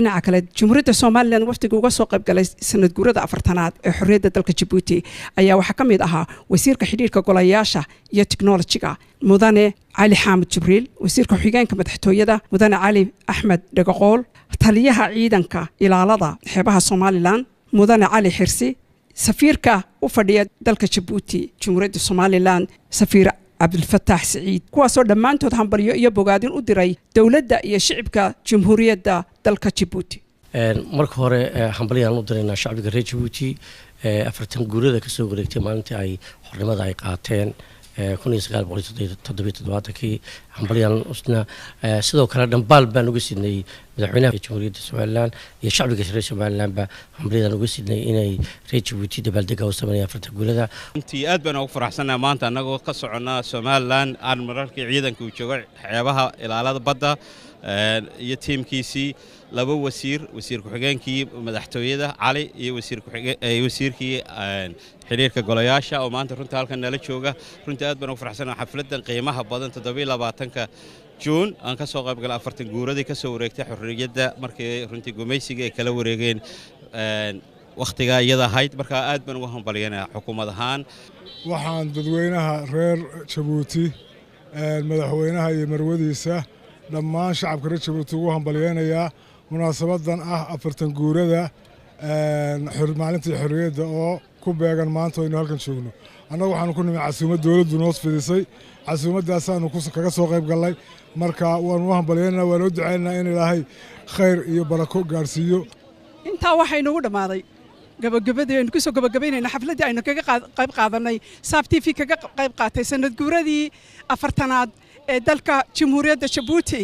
dhinaca kale Jamhuuriyadda Somaliland waftiga uga soo qayb galay sanad guurada afartanaad ee xorriyadda dalka Djibouti ayaa waxa ka mid ahaa wasiirka xiriirka golayaasha iyo technology-ga mudane Ali Xamed Jibriil, wasiirka xigeenka madaxtooyada mudane Ali Axmed Dhagaqool, taliyaha ciidanka ilaalada xeebaha Somaliland mudane Ali Xirsi, safiirka u fadhiya dalka Djibouti Jamhuuriyadda Somaliland safiir Abdulfataax Saciid, kuwaasoo dhammaantood hambalyo iyo bogaadin u diray dawladda iyo shacabka Jamhuuriyadda dalka Djibouti. marka hore hambalyaan u diraynaa shacabka reer Djibouti afartan guurada ka soo wareegtay maalintii ay xornimada ay qaateen 1977 hambalyaan usna sidoo kale dhambaal baan uga sidnay madaxweynaha Jamhuuriyadda Somaliland iyo shacabka reer Somaliland ba hambalyaan uga sidnay inay reer Djibouti dabaaldega u sameeyaan afartan guurada. intii aad baan ugu faraxsanahay maanta anagoo ka soconaa Somaliland aan mararkii ciidanka u jooga xeebaha ilaalada badda iyo tiimkiisii laba wasiir ku-xigeenkii madaxtooyada Cali iyo wasiirkii xiriirka golayaasha oo maanta runta halkan nala jooga. runtii aad baan ugu faraxsanahay xafladan qiimaha badan 27 June aan ka soo qayb galay afartan guuradii ka soo wareegtay xorriyadda markii runtii gumaysiga ay kala wareegeen waqtiga iyada ahayd. marka aad baan ugu hambalyeynaa xukuumad ahaan. waxaan dadweynaha reer Djibouti madaxweynaha iyo marwadiisa dhammaan shacabka reer Djibouti ugu hambalyeynayaa munaasabadan ah afartan guurada maalintii xorriyadda oo ku beegan maanta aynu halkan joogno. annagu waxaanu ku nimay casuumad dawladdu noo fidisay, casuumadaasaanu kaga soo qayb galnay. marka waanu u hambalyeynaa, waanu u ducaynaynaa in ilaahay khayr iyo barako gaarsiiyo. intaa waxaynu u dhammaaday gabagabadii aynu kusoo gabagabaynayna xafladdii aynu kaga qayb qaadanay Saab TV kaga qayb qaatay sanad guuradii afartanaad ee dalka Jamhuuriyadda Djibouti.